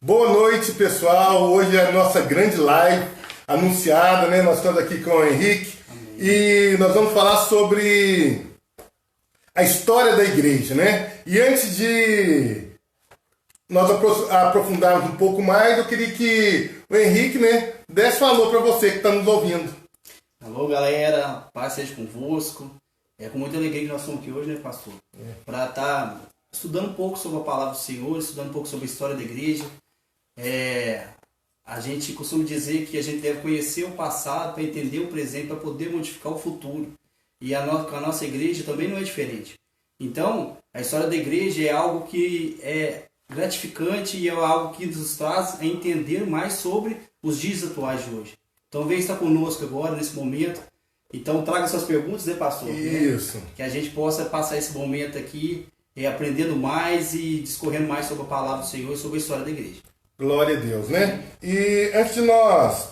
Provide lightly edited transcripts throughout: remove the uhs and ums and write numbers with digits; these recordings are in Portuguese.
Boa noite, pessoal. Hoje é a nossa grande live anunciada, né? Nós estamos aqui com o Henrique. Amém. E nós vamos falar sobre a história da igreja, né? E antes de nós aprofundarmos um pouco mais, eu queria que o Henrique, né, desse um alô para você que está nos ouvindo. Alô, galera. Paz seja convosco. É com muita alegria que nós estamos aqui hoje, né, pastor? Para estar estudando um pouco sobre a palavra do Senhor, estudando um pouco sobre a história da igreja. A gente costuma dizer que a gente deve conhecer o passado para entender o presente, para poder modificar o futuro. E com a nossa igreja também não é diferente. Então, a história da igreja é algo que é gratificante e é algo que nos traz a entender mais sobre os dias atuais de hoje. Então, vem estar conosco agora, nesse momento. Então, traga suas perguntas, né, pastor? Isso. Né? Que a gente possa passar esse momento aqui aprendendo mais e discorrendo mais sobre a palavra do Senhor e sobre a história da igreja. Glória a Deus, né? E antes de nós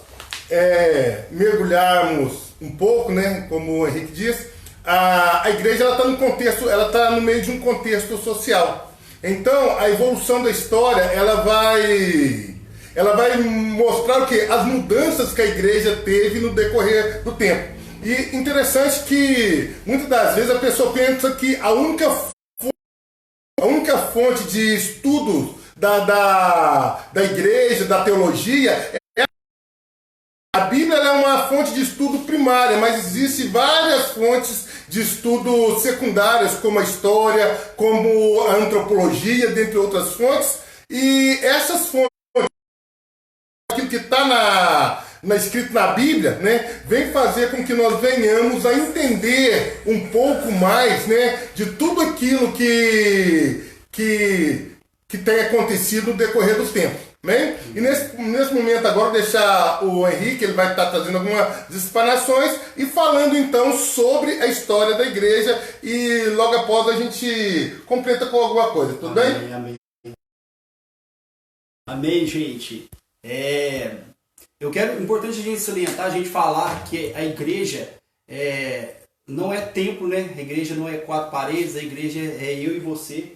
mergulharmos um pouco, né, como o Henrique diz, a igreja está no contexto, ela está no meio de um contexto social. Então, a evolução da história, ela vai mostrar o quê? As mudanças que a igreja teve no decorrer do tempo. E interessante que muitas das vezes a pessoa pensa que a única fonte de estudo da igreja, da teologia, a Bíblia é uma fonte de estudo primária, mas existem várias fontes de estudo secundárias, como a história, como a antropologia, dentre outras fontes. E essas fontes, aquilo que está escrito na Bíblia, né, vem fazer com que nós venhamos a entender um pouco mais, né, de tudo aquilo que tem acontecido no decorrer dos tempos. Né? E nesse momento agora deixar o Henrique, ele vai estar trazendo algumas explanações e falando então sobre a história da igreja e logo após a gente completa com alguma coisa, tudo bem? Amém. Amém, gente. Importante a gente salientar, a gente falar que a igreja não é templo, né? A igreja não é quatro paredes, a igreja é eu e você.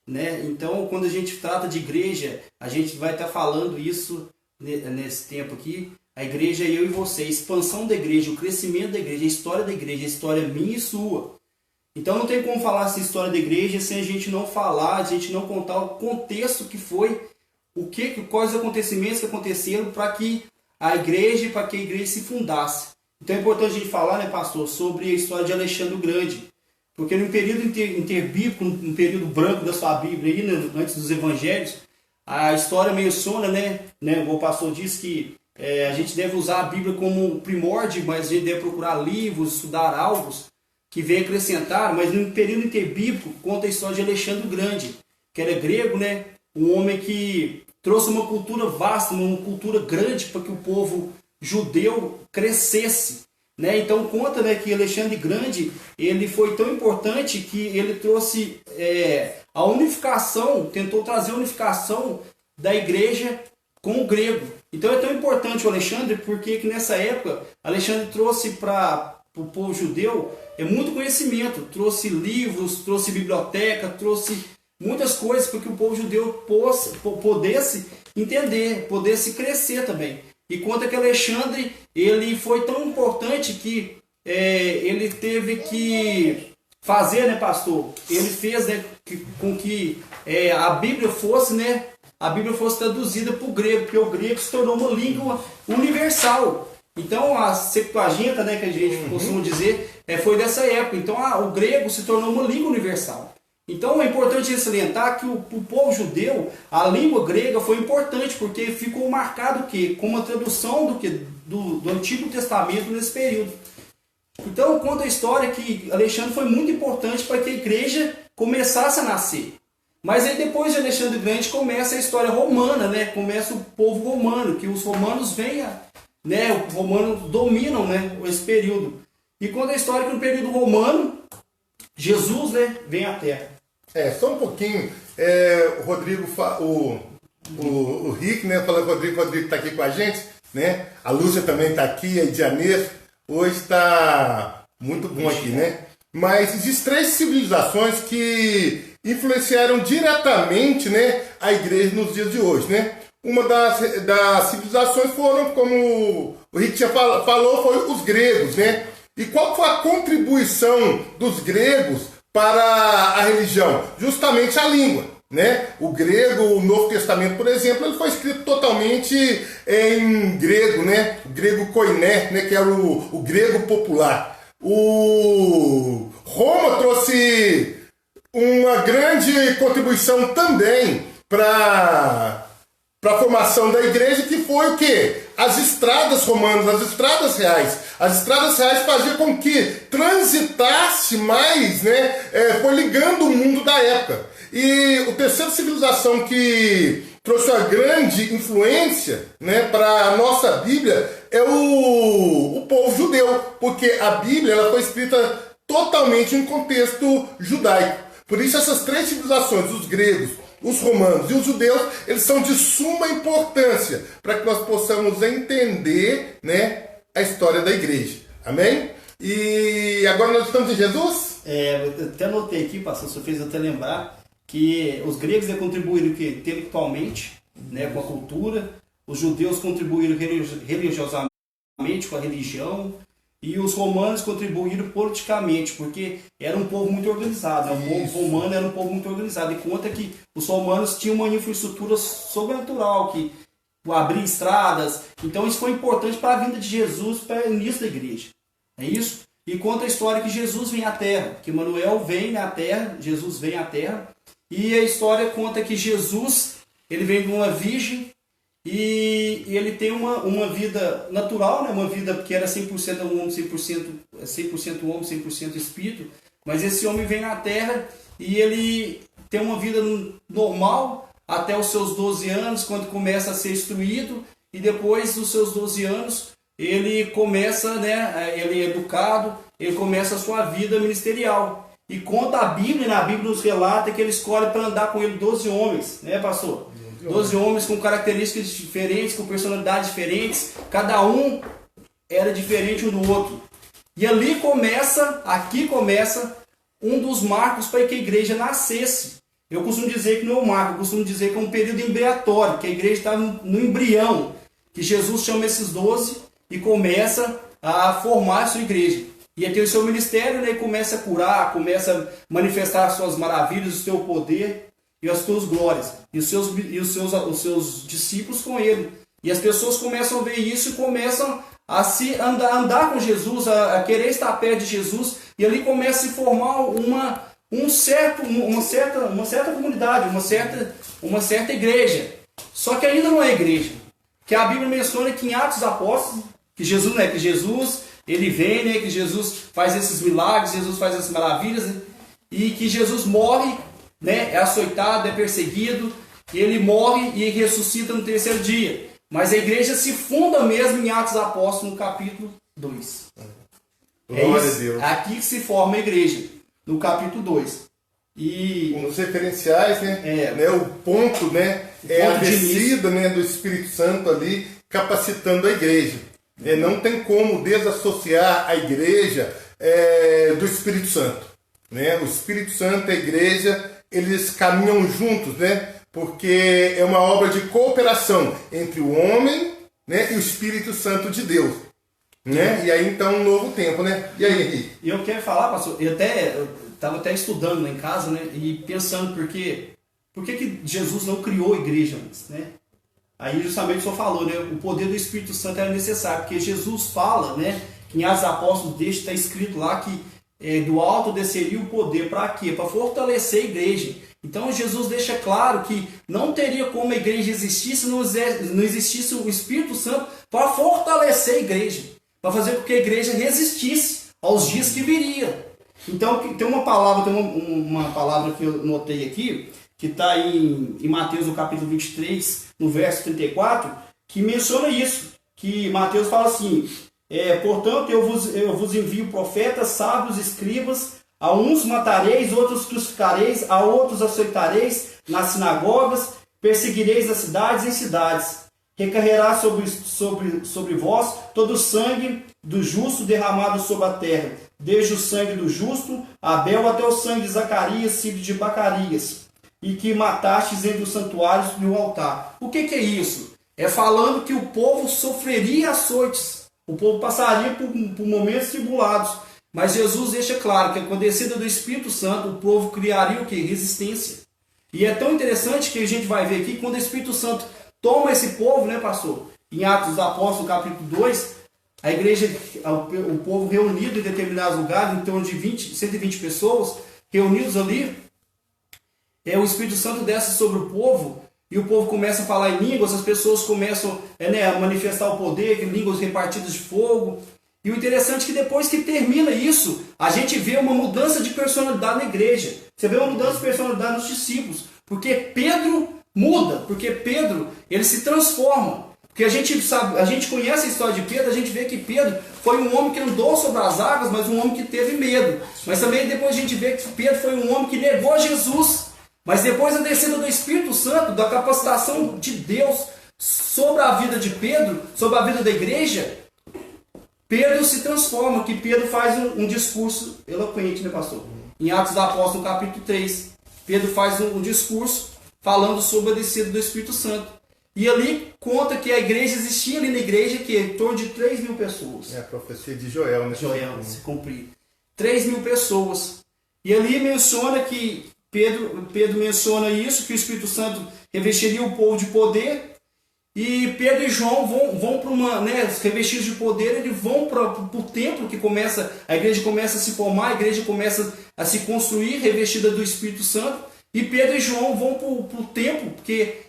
Né? Então, quando a gente trata de igreja, a gente vai estar falando isso nesse tempo aqui. A igreja é eu e você, a expansão da igreja, o crescimento da igreja, a história da igreja, a história minha e sua. Então, não tem como falar essa história da igreja sem a gente não falar, a gente não contar o contexto que foi, quais os acontecimentos que aconteceram para que a igreja se fundasse. Então, é importante a gente falar, né, pastor, sobre a história de Alexandre o Grande. Porque no período interbíblico, no período branco da sua Bíblia, aí, né, antes dos evangelhos, a história menciona, né, o pastor diz que a gente deve usar a Bíblia como primórdio, mas a gente deve procurar livros, estudar algo que venham acrescentar. Mas no período interbíblico conta a história de Alexandre o Grande, que era grego, né, um homem que trouxe uma cultura vasta, uma cultura grande para que o povo judeu crescesse. Né? Então conta, né, que Alexandre Grande ele foi tão importante que ele trouxe a unificação, tentou trazer a unificação da igreja com o grego. Então é tão importante o Alexandre porque que nessa época Alexandre trouxe para o povo judeu muito conhecimento, trouxe livros, trouxe biblioteca, trouxe muitas coisas para que o povo judeu pudesse entender, pudesse crescer também. E conta que Alexandre ele foi tão importante que ele teve que fazer, né, pastor? Ele fez, né, com que a Bíblia fosse traduzida para o grego, porque o grego se tornou uma língua universal. Então a Septuaginta, né, que a gente costuma dizer, foi dessa época. Então o grego se tornou uma língua universal. Então é importante salientar que o povo judeu, a língua grega foi importante porque ficou marcado como a tradução do Antigo Testamento nesse período. Então conta a história que Alexandre foi muito importante para que a igreja começasse a nascer. Mas aí depois de Alexandre Grande começa a história romana, né? Começa o povo romano, que os romanos os romanos dominam, né, esse período. E conta a história que no período romano, Jesus, né, vem à Terra. Só um pouquinho, o Rodrigo, o Rick, né, falando com o Rodrigo está aqui com a gente, né, a Lúcia também está aqui, a Dianês, hoje está muito bom aqui, né, mas existem 3 civilizações que influenciaram diretamente, né, a igreja nos dias de hoje, né, uma das civilizações foram, como o Rick já falou, foi os gregos, né? E qual foi a contribuição dos gregos para a religião? Justamente a língua, né? O grego, o Novo Testamento, por exemplo, ele foi escrito totalmente em grego, né? O grego koiné, né? Que era o grego popular. O Roma trouxe uma grande contribuição também para a formação da igreja, que foi o quê? As estradas romanas, as estradas reais. As estradas reais faziam com que transitasse mais, né? Foi ligando o mundo da época. E a terceira civilização que trouxe uma grande influência, né, para a nossa Bíblia é o povo judeu, porque a Bíblia ela foi escrita totalmente em contexto judaico. Por isso essas três civilizações, os gregos, os romanos e os judeus, eles são de suma importância para que nós possamos entender, né, a história da igreja. Amém? E agora nós estamos em Jesus? Eu até anotei aqui, pastor, você fez até lembrar que os gregos contribuíram intelectualmente, né, com a cultura, os judeus contribuíram religiosamente com a religião, e os romanos contribuíram politicamente, porque era um povo muito organizado, né? O povo romano era um povo muito organizado, e conta que os romanos tinham uma infraestrutura sobrenatural, que abrir estradas. Então isso foi importante para a vinda de Jesus, para o início da igreja. É isso? E conta a história que Jesus vem à Terra, que Manuel vem à Terra, Jesus vem à Terra, e a história conta que Jesus, ele vem de uma virgem, e ele tem uma vida natural, né? Uma vida que era 100% homem, 100% homem, 100% espírito, mas esse homem vem na Terra e ele tem uma vida normal até os seus 12 anos, quando começa a ser instruído, e depois dos seus 12 anos ele começa, né? Ele é educado, ele começa a sua vida ministerial. E conta a Bíblia, na Bíblia nos relata que ele escolhe para andar com ele 12 homens, né, pastor? 12 homens com características diferentes, com personalidades diferentes, cada um era diferente um do outro. E ali aqui começa um dos marcos para que a igreja nascesse. Eu costumo dizer que não é um marco, eu costumo dizer que é um período embriatório, que a igreja está no embrião, que Jesus chama esses 12 e começa a formar a sua igreja. E aí tem o seu ministério, né, e começa a curar, começa a manifestar as suas maravilhas, o seu poder e as suas glórias. E os seus discípulos com ele. E as pessoas começam a ver isso e começam a andar com Jesus, a querer estar perto de Jesus. E ali começa a se formar uma certa comunidade, uma certa igreja. Só que ainda não é igreja. Que a Bíblia menciona que em Atos dos Apóstolos, que Jesus ele vem, né, que Jesus faz esses milagres, Jesus faz essas maravilhas, né, e que Jesus morre, né, é açoitado, é perseguido, e ele morre e ressuscita no terceiro dia. Mas a igreja se funda mesmo em Atos dos Apóstolos, no capítulo 2. Glória a Deus. É aqui que se forma a igreja, no capítulo 2. E os referenciais, né, o ponto, né, é a descida, né, do Espírito Santo ali, capacitando a igreja. Não tem como desassociar a igreja do Espírito Santo. Né? O Espírito Santo e a igreja, eles caminham juntos, né? Porque é uma obra de cooperação entre o homem, né, e o Espírito Santo de Deus. Né? E aí então um novo tempo, né? E aí, Henrique? E eu quero falar, pastor, eu estava até estudando lá em casa, né, e pensando por que Jesus não criou a igreja antes, né? Aí justamente o senhor falou, né? O poder do Espírito Santo era necessário, porque Jesus fala, né? Que em Atos dos Apóstolos está escrito lá que do alto desceria o poder. Para quê? Para fortalecer a igreja. Então Jesus deixa claro que não teria como a igreja existir se não existisse o Espírito Santo para fortalecer a igreja. Para fazer com que a igreja resistisse aos dias que viriam. Então tem uma palavra que eu notei aqui, que está em Mateus, no capítulo 23, no verso 34, que menciona isso, que Mateus fala assim, portanto eu vos envio profetas, sábios, escribas, a uns matareis, outros crucificareis, a outros aceitareis nas sinagogas, perseguireis das cidades em cidades, recarrerá sobre vós todo o sangue do justo derramado sobre a terra, desde o sangue do justo Abel até o sangue de Zacarias, filho de Bacarias, e que matastes entre os santuários e o altar. O que é isso? É falando que o povo sofreria açoites, o povo passaria por momentos tribulados, mas Jesus deixa claro que com a descida do Espírito Santo o povo criaria o que? Resistência. E é tão interessante que a gente vai ver aqui, quando o Espírito Santo toma esse povo, né, pastor? Em Atos dos Apóstolos, capítulo 2, a igreja, o povo reunido em determinados lugares, em torno de 120 pessoas, reunidos ali, o Espírito Santo desce sobre o povo, e o povo começa a falar em línguas, as pessoas começam a manifestar o poder, línguas repartidas de fogo. E o interessante é que depois que termina isso, a gente vê uma mudança de personalidade na igreja. Você vê uma mudança de personalidade nos discípulos. Porque Pedro muda, porque Pedro ele se transforma. Porque a gente conhece a história de Pedro, a gente vê que Pedro foi um homem que andou sobre as águas, mas um homem que teve medo. Mas também depois a gente vê que Pedro foi um homem que negou Jesus. Mas depois da descida do Espírito Santo, da capacitação de Deus sobre a vida de Pedro, sobre a vida da igreja, Pedro se transforma, que Pedro faz um discurso eloquente, né, pastor? Em Atos dos Apóstolos, capítulo 3, Pedro faz um discurso falando sobre a descida do Espírito Santo. E ali conta que a igreja existia ali na igreja, que é em torno de 3.000 pessoas. É a profecia de Joel, né? Joel, se cumprir. 3.000 pessoas. E ali menciona que Pedro menciona isso, que o Espírito Santo revestiria o povo de poder. E Pedro e João vão para uma, revestidos de poder, eles vão para o templo, que a igreja começa a se formar, a igreja começa a se construir, revestida do Espírito Santo. E Pedro e João vão para o templo, porque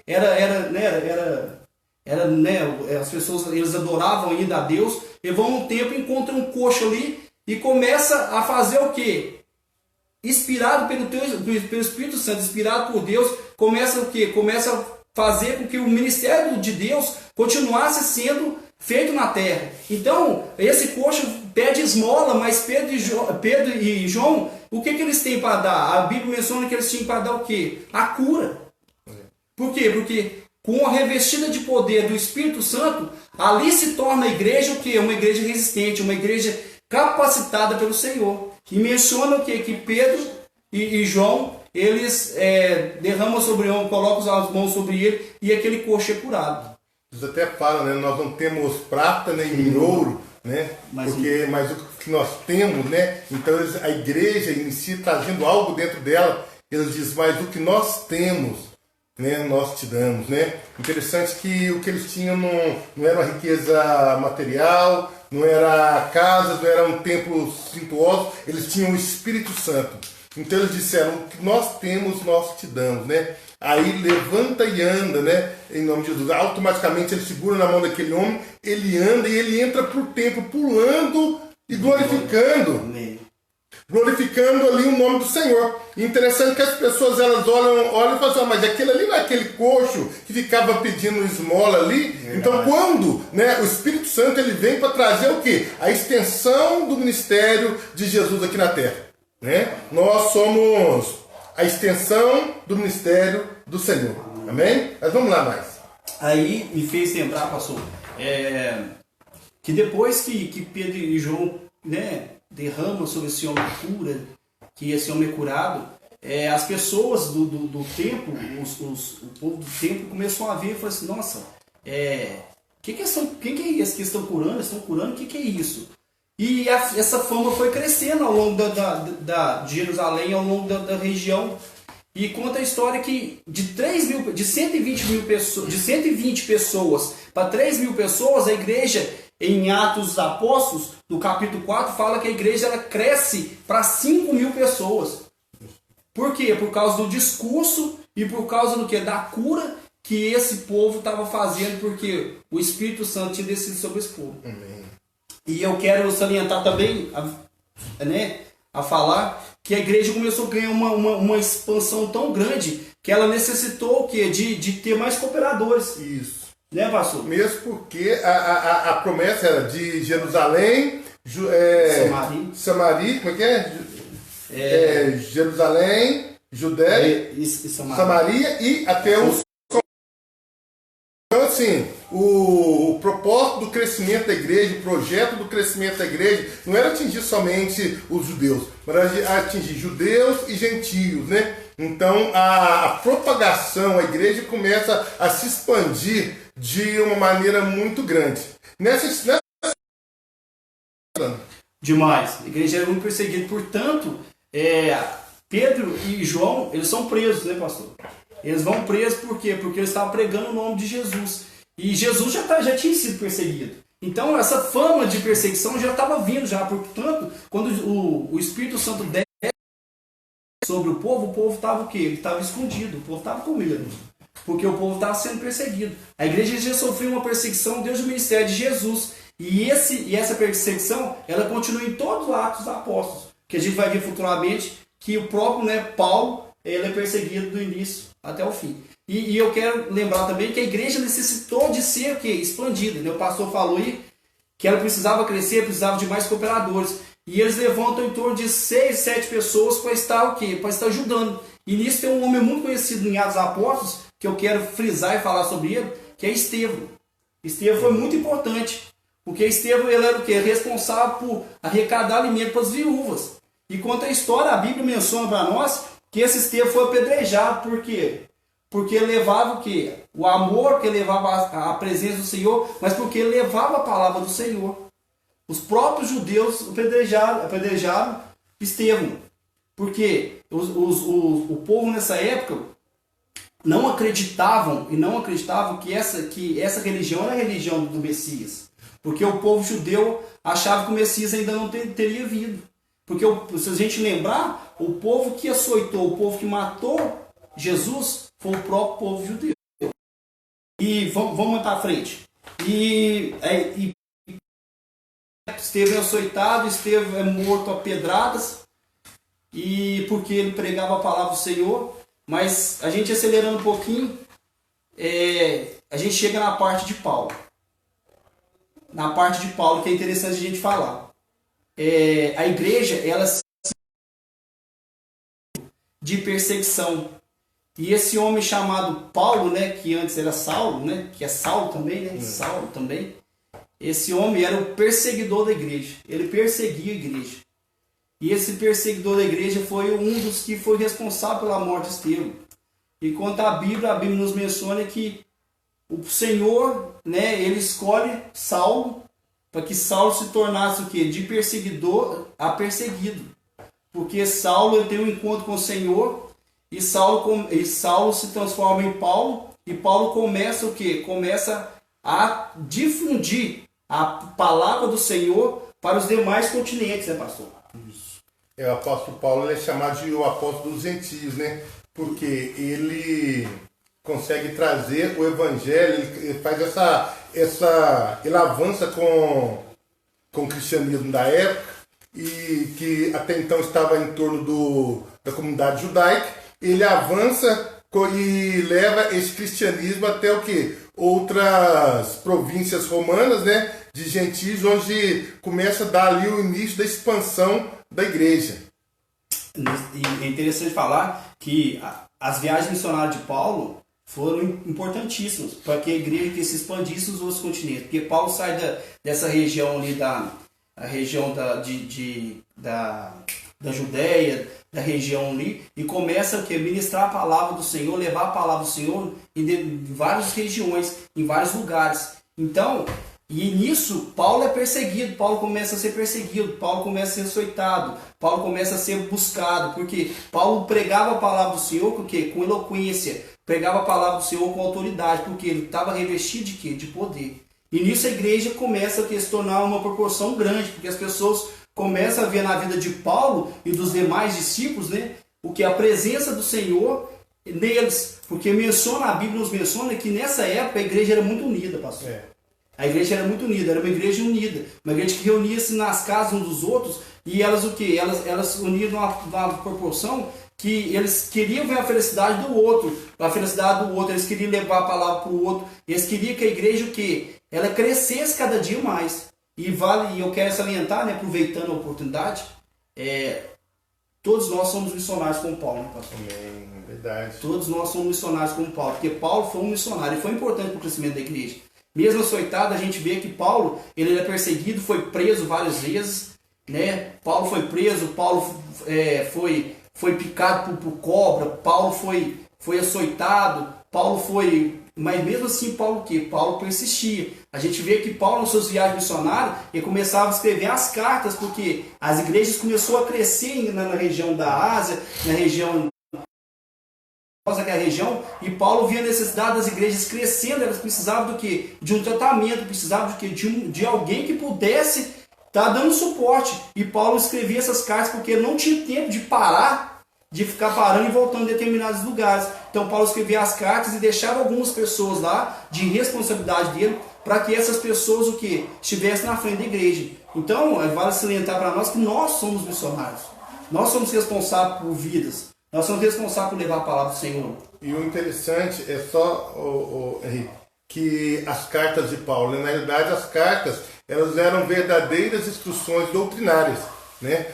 as pessoas eles adoravam ainda a Deus. Eles vão no templo, encontram um coxo ali e começa a fazer o quê? Inspirado pelo Espírito Santo, inspirado por Deus, começa o quê? Começa a fazer com que o ministério de Deus continuasse sendo feito na terra. Então, esse coxo pede esmola, mas Pedro e João, o que eles têm para dar? A Bíblia menciona que eles tinham para dar o quê? A cura. Por quê? Porque com a revestida de poder do Espírito Santo, ali se torna a igreja o quê? Uma igreja resistente, uma igreja capacitada pelo Senhor. E menciona o quê? Que Pedro e João, eles derramam sobre ele, colocam as mãos sobre ele e aquele coxo é curado. Eles até falam, né? Nós não temos prata nem ouro, né? Mas o que nós temos, né? Então a igreja em si trazendo algo dentro dela, eles dizem, mas o que nós temos, né? Nós te damos, né? Interessante que o que eles tinham não era uma riqueza material, não era casas, não era um templo suntuoso, eles tinham o Espírito Santo. Então eles disseram, o que nós temos, nós te damos, né? Aí levanta e anda, né? Em nome de Jesus. Automaticamente ele segura na mão daquele homem, ele anda e ele entra pro templo pulando e glorificando. Amém. Glorificando ali o nome do Senhor. E interessante que as pessoas elas olham e falam assim, mas aquele ali não é aquele coxo que ficava pedindo esmola ali. Verdade. Então quando, né, o Espírito Santo ele vem para trazer o quê? A extensão do ministério de Jesus aqui na terra. Né? Nós somos a extensão do ministério do Senhor. Amém? Mas vamos lá mais. Aí me fez lembrar, pastor, que depois que Pedro e João, né, derramam sobre esse homem cura, que esse homem é curado, as pessoas do templo, o povo do templo começou a ver e falou assim, nossa, quem que é esse que estão curando? Estão curando? O que é isso? E essa fama foi crescendo ao longo de Jerusalém, ao longo da região. E conta a história que de 120 pessoas para 3.000 pessoas, a igreja, em Atos dos Apóstolos, no capítulo 4, fala que a igreja ela cresce para 5.000 pessoas. Por quê? Por causa do discurso e por causa do quê? Da cura que esse povo estava fazendo, porque o Espírito Santo tinha descido sobre esse povo. Amém. E eu quero salientar também, a falar que a igreja começou a ganhar uma expansão tão grande que ela necessitou o quê? De ter mais cooperadores. Isso. Né, pastor? Mesmo porque a promessa era de Jerusalém, Samaria, como é que é? Jerusalém, Judéia, e Samaria e até os... Então, assim, o propósito do crescimento da igreja, o projeto do crescimento da igreja, não era atingir somente os judeus, mas era atingir judeus e gentios, né? Então a propagação, a igreja começa a se expandir de uma maneira muito grande. Demais. A igreja era muito perseguida. Portanto, Pedro e João, eles são presos, né, pastor? Eles vão presos por quê? Porque eles estavam pregando o nome de Jesus. E Jesus já tinha sido perseguido. Então, essa fama de perseguição já estava vindo já. Portanto, quando o Espírito Santo desce sobre o povo estava o quê? Ele estava escondido, o povo estava com medo. Porque o povo estava sendo perseguido. A igreja já sofreu uma perseguição desde o ministério de Jesus. E essa perseguição, ela continua em todos os Atos dos Apóstolos. Que a gente vai ver futuramente que o próprio, né, Paulo, ele é perseguido do início até o fim. E eu quero lembrar também que a igreja necessitou de ser o quê? Expandida. Né? O pastor falou aí que ela precisava crescer, precisava de mais cooperadores. E eles levantam em torno de 6, 7 pessoas para estar o quê? Para estar ajudando. E nisso tem um homem muito conhecido em Atos dos Apóstolos, que eu quero frisar e falar sobre ele, que é Estevão. Estevão foi muito importante, porque Estevão ele era o quê? Responsável por arrecadar alimento para as viúvas. E conta a história, a Bíblia menciona para nós que esse Estevão foi apedrejado, por quê? Porque ele levava o quê? O amor, que ele levava a presença do Senhor, mas porque ele levava a palavra do Senhor. Os próprios judeus apedrejaram Estevão. Porque o povo nessa época não acreditavam que essa religião era a religião do Messias. Porque o povo judeu achava que o Messias ainda não teria vindo. Porque se a gente lembrar, o povo que açoitou, o povo que matou Jesus foi o próprio povo judeu. E vamos para frente. Estevão é açoitado, Estevão é morto a pedradas, e porque ele pregava a palavra do Senhor. Mas a gente acelerando um pouquinho, a gente chega na parte de Paulo. Na parte de Paulo, que é interessante a gente falar. A igreja, ela de perseguição. E esse homem chamado Paulo, né, que antes era Saulo, né, que é Saulo também, né, Saulo também. Esse homem era o perseguidor da igreja. Ele perseguia a igreja. E esse perseguidor da igreja foi um dos que foi responsável pela morte de Estevão. E quanto à Bíblia, a Bíblia nos menciona que o Senhor, né, ele escolhe Saulo para que Saulo se tornasse o quê? De perseguidor a perseguido. Porque Saulo ele tem um encontro com o Senhor e Saulo se transforma em Paulo, e Paulo começa o quê? Começa a difundir a palavra do Senhor para os demais continentes, né, pastor? Isso. O apóstolo Paulo ele é chamado de o apóstolo dos gentios, né? Porque ele consegue trazer o evangelho, ele faz ele avança com o cristianismo da época, e que até então estava em torno da comunidade judaica. Ele avança e leva esse cristianismo até o quê? Outras províncias romanas, né, de gentios, onde começa a dar ali o início da expansão da igreja. E é interessante falar que as viagens missionárias de Paulo foram importantíssimas para que a igreja se expandisse nos outros continentes. Porque Paulo sai dessa região ali, da região da Judéia, da região ali, e começa a ministrar a palavra do Senhor, levar a palavra do Senhor em várias regiões, em vários lugares. Então, e nisso, Paulo é perseguido, Paulo começa a ser perseguido, Paulo começa a ser açoitado, Paulo começa a ser buscado, porque Paulo pregava a palavra do Senhor com eloquência, pregava a palavra do Senhor com autoridade, porque ele estava revestido de quê? De poder. E nisso a igreja começa a se tornar uma proporção grande, porque as pessoas começam a ver na vida de Paulo e dos demais discípulos, né, o que é a presença do Senhor neles. Porque a Bíblia nos menciona que nessa época a igreja era muito unida, pastor. A igreja era muito unida, era uma igreja unida, uma igreja que reunia-se nas casas uns dos outros, e elas o quê? Elas uniam numa proporção que eles queriam ver a felicidade do outro, eles queriam levar a palavra para o outro, eles queriam que a igreja o quê? Ela crescesse cada dia mais. E eu quero salientar, né, aproveitando a oportunidade, todos nós somos missionários como Paulo, né, pastor? Verdade. Todos nós somos missionários como Paulo, porque Paulo foi um missionário e foi importante para o crescimento da igreja. Mesmo açoitado, a gente vê que Paulo, ele era perseguido, foi preso várias vezes, né? Paulo foi preso, Paulo foi foi picado por cobra, Paulo foi açoitado, Paulo foi... Mas mesmo assim, Paulo o quê? Paulo persistia. A gente vê que Paulo, nas suas viagens missionárias, ele começava a escrever as cartas, porque as igrejas começaram a crescer na região da Ásia, na região que é a região, e Paulo via a necessidade das igrejas crescendo, elas precisavam do quê? De um tratamento, precisavam do quê? De alguém que pudesse estar dando suporte. E Paulo escrevia essas cartas porque ele não tinha tempo de parar, de ficar parando e voltando em determinados lugares. Então Paulo escrevia as cartas e deixava algumas pessoas lá, de responsabilidade dele, para que essas pessoas o quê? Estivessem na frente da igreja. Então, vale salientar para nós que nós somos missionários. Nós somos responsáveis por vidas. Nós somos responsáveis por levar a palavra do Senhor. E o interessante é só, Henrique, que as cartas de Paulo, na realidade as cartas, elas eram verdadeiras instruções doutrinárias, né?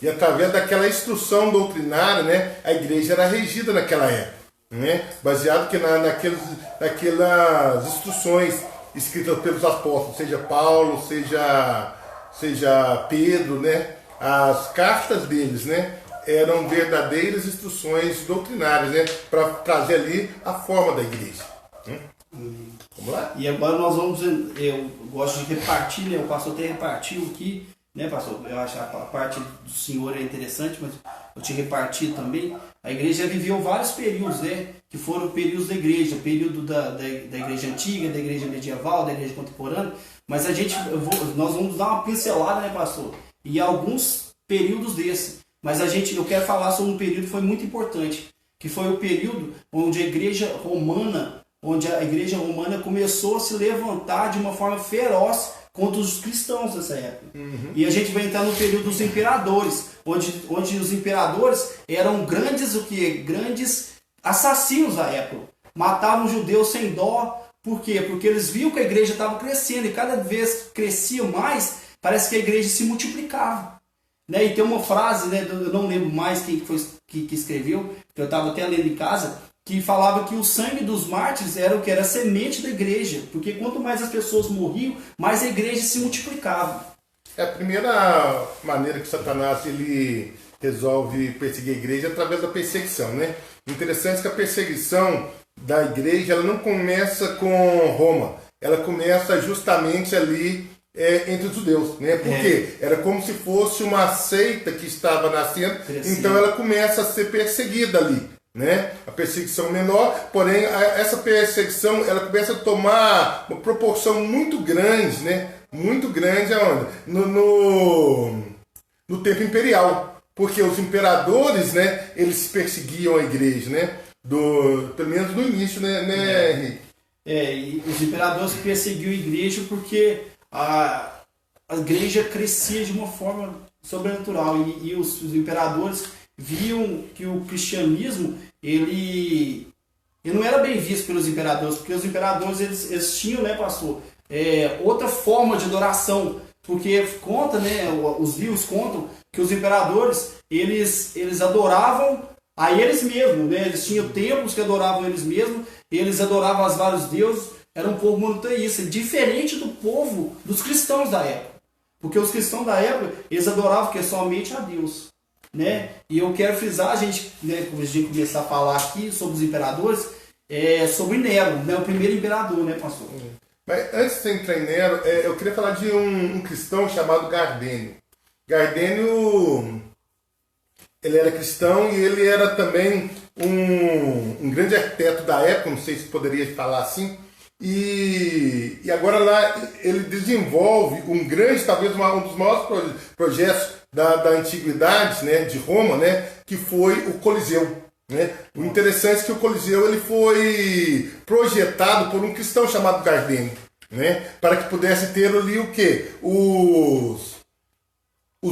E através daquela instrução doutrinária, né, a igreja era regida naquela época, né? Baseado que naquelas instruções escritas pelos apóstolos, seja Paulo, seja Pedro, né? As cartas deles, né, eram verdadeiras instruções doutrinárias, né, para trazer ali a forma da igreja. Vamos lá? E agora nós vamos, eu gosto de repartir, né, o pastor até repartiu aqui, né, pastor? Eu acho a parte do senhor é interessante, mas eu te reparti também. A igreja viveu vários períodos, né, que foram períodos da igreja, período da igreja antiga, da igreja medieval, da igreja contemporânea, mas nós vamos dar uma pincelada, né, pastor? E alguns períodos desse. Mas eu quero falar sobre um período que foi muito importante, que foi o período onde a igreja romana começou a se levantar de uma forma feroz contra os cristãos nessa época. Uhum. E a gente vai entrar no período dos imperadores, onde os imperadores eram grandes assassinos da época. Matavam judeus sem dó. Por quê? Porque eles viam que a igreja estava crescendo e cada vez crescia mais, parece que a igreja se multiplicava. Né? E tem uma frase, né, eu não lembro mais quem foi que escreveu, que eu estava até lendo em casa, que falava que o sangue dos mártires era o que era a semente da igreja, porque quanto mais as pessoas morriam, mais a igreja se multiplicava. A primeira maneira que Satanás ele resolve perseguir a igreja é através da perseguição, né? Interessante que a perseguição da igreja ela não começa com Roma, ela começa justamente ali entre os judeus, né? Porque era como se fosse uma seita que estava nascendo, então ela começa a ser perseguida ali, né? A perseguição menor, porém essa perseguição ela começa a tomar uma proporção muito grande, né? Muito grande aonde? No tempo imperial, porque os imperadores, né? Eles perseguiam a igreja, né? Pelo menos no início, né, Henrique? E os imperadores perseguiam a igreja porque a igreja crescia de uma forma sobrenatural e os imperadores viam que o cristianismo ele não era bem visto pelos imperadores, porque os imperadores eles tinham, né, pastor, outra forma de adoração, porque conta, né, os livros contam que os imperadores eles adoravam a eles mesmos, né? Eles tinham templos que adoravam eles mesmos, eles adoravam os vários deuses, era um povo monoteísta, diferente do povo dos cristãos da época, porque os cristãos da época eles adoravam que somente a Deus, né? E eu quero frisar, a gente, né, quando a gente começar a falar aqui sobre os imperadores, sobre Nero, né, o primeiro imperador, né, pastor? Mas antes de entrar em Nero, eu queria falar de um cristão chamado Gardênio. Gardênio, ele era cristão e ele era também um grande arquiteto da época, não sei se poderia falar assim, e agora lá ele desenvolve talvez um dos maiores projetos da antiguidade, né, de Roma, né, que foi o Coliseu. Né? O interessante é que o Coliseu ele foi projetado por um cristão chamado Gardênio, né, para que pudesse ter ali o quê? Os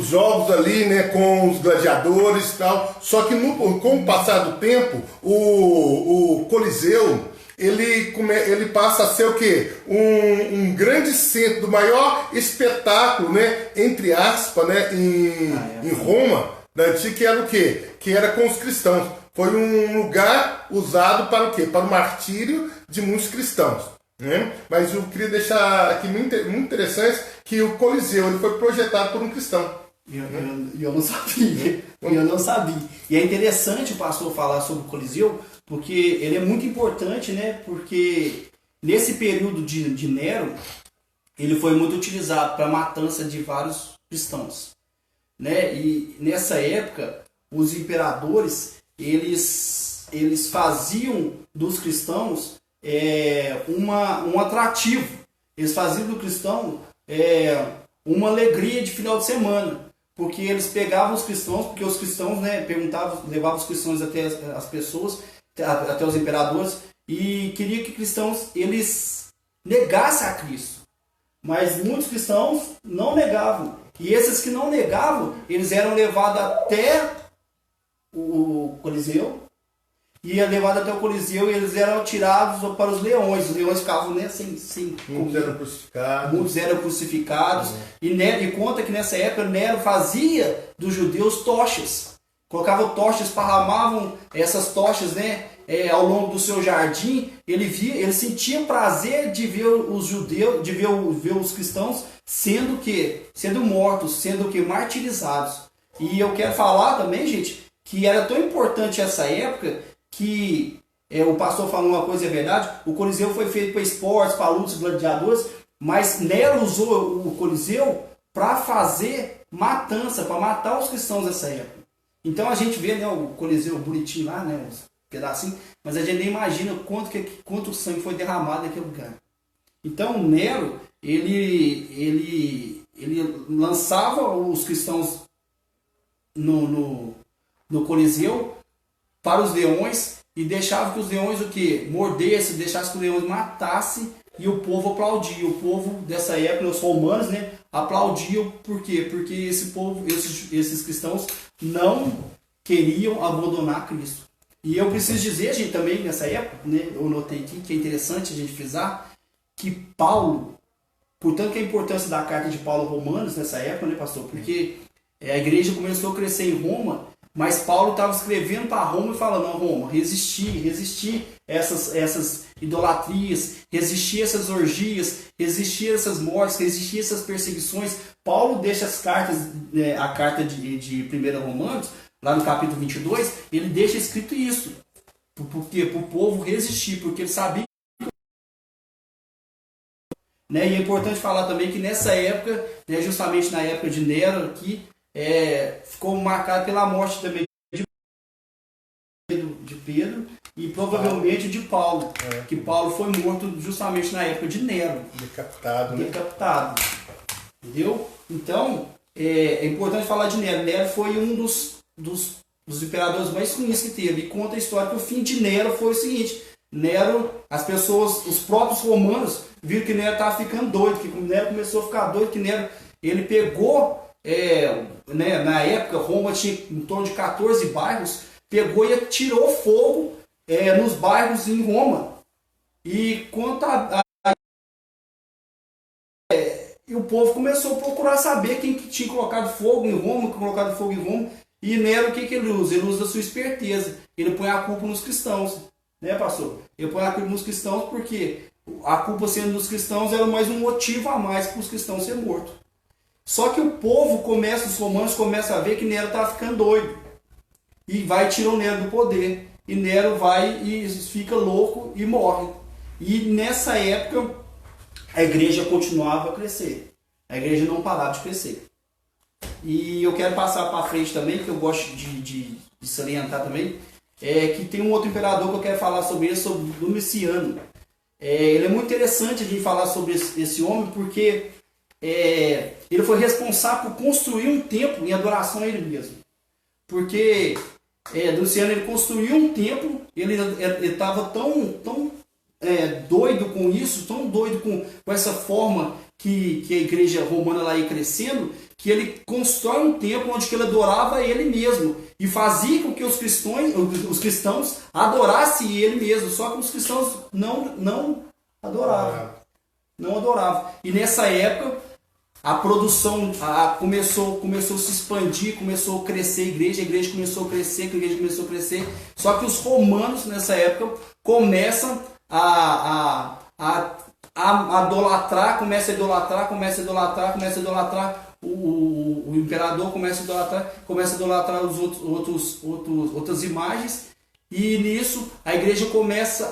jogos ali, né, com os gladiadores e tal. Só que com o passar do tempo, o Coliseu ele passa a ser o quê? Um grande centro do maior espetáculo, né, entre aspas, né, em Roma, da antiga, que era o quê? Que era com os cristãos. Foi um lugar usado para o quê? Para o martírio de muitos cristãos. Né? Mas eu queria deixar aqui muito interessante que o Coliseu ele foi projetado por um cristão. Eu não sabia. Eu não sabia. E é interessante o pastor falar sobre o Coliseu, porque ele é muito importante, né? Porque nesse período de Nero, ele foi muito utilizado para a matança de vários cristãos, né? E nessa época, os imperadores, eles faziam dos cristãos um atrativo. Eles faziam do cristão uma alegria de final de semana, porque eles pegavam os cristãos, porque os cristãos, né, levavam os cristãos até as pessoas, até os imperadores, e queria que cristãos eles negassem a Cristo. Mas muitos cristãos não negavam. E esses que não negavam, eles eram levados até o Coliseu. Ia levado até o Coliseu e eles eram tirados para os leões. Os leões ficavam, né, sem muitos eram crucificados. Muitos eram crucificados. E conta que nessa época Nero fazia dos judeus tochas. Colocava tochas, esparramavam essas tochas, né, ao longo do seu jardim. Ele sentia prazer de ver os judeus, de ver os cristãos sendo mortos, sendo martirizados. E eu quero falar também, gente, que era tão importante essa época que o pastor falou uma coisa, é verdade, o Coliseu foi feito para esportes, para lutas, gladiadores, mas Nero usou o Coliseu para fazer matança, para matar os cristãos dessa época. Então a gente vê, né, o Coliseu bonitinho lá, né, uns pedacinhos, mas a gente nem imagina quanto sangue foi derramado naquele lugar. Então Nero, ele lançava os cristãos no Coliseu para os leões e deixava que os leões mordessem, deixasse que os leões matassem, e o povo aplaudia. O povo dessa época, os romanos, né, aplaudiam. Por quê? Porque esses cristãos não queriam abandonar Cristo. E eu preciso dizer, gente, também nessa época, né, eu notei aqui que é interessante a gente frisar que Paulo, portanto que a importância da carta de Paulo aos Romanos nessa época, né, pastor? Porque a igreja começou a crescer em Roma, mas Paulo estava escrevendo para Roma e falando: não, Roma, resistir essas idolatrias, resistir essas orgias, resistir essas mortes, resistir essas perseguições. Paulo deixa as cartas, a carta de 1 Romanos, lá no capítulo 22, ele deixa escrito isso. Por quê? Para o povo resistir, porque ele sabia. Né? E é importante falar também que nessa época, né, justamente na época de Nero aqui, ficou marcado pela morte também de Pedro e provavelmente de Paulo, que Paulo foi morto justamente na época de Nero. Decapitado, né? Decapitado. Entendeu? Então, é importante falar de Nero. Nero foi um dos imperadores mais ruins que teve. E conta a história que o fim de Nero foi o seguinte: Nero, as pessoas, os próprios romanos, viram que Nero estava ficando doido, que Nero começou a ficar doido, que Nero, ele pegou, né, na época Roma tinha em torno de 14 bairros, pegou e atirou fogo nos bairros em Roma. E e o povo começou a procurar saber quem que tinha colocado fogo em Roma, e Nero, o que ele usa? Ele usa a sua esperteza, ele põe a culpa nos cristãos, né, pastor? Ele põe a culpa nos cristãos porque a culpa sendo dos cristãos era mais um motivo a mais para os cristãos serem mortos. Só que o povo os romanos começam a ver que Nero está ficando doido. E vai tirar o Nero do poder. E Nero vai e fica louco e morre. E nessa época a igreja continuava a crescer. A igreja não parava de crescer. E eu quero passar para frente também, que eu gosto de salientar também, que tem um outro imperador que eu quero falar sobre ele, sobre Domiciano. Ele é muito interessante a gente falar sobre esse homem, porque ele foi responsável por construir um templo em adoração a ele mesmo. Porque Domiciano, ele construiu um templo, ele estava tão doido com isso, tão doido com essa forma que a igreja romana lá ia crescendo, que ele constrói um templo onde ele adorava ele mesmo e fazia com que os cristãos adorassem ele mesmo, só que os cristãos não adoravam. Não adoravam. E nessa época a produção começou a se expandir, começou a crescer a igreja começou a crescer, só que os romanos nessa época começam a idolatrar, começa a idolatrar o imperador começa a idolatrar outras imagens, e nisso a igreja começa,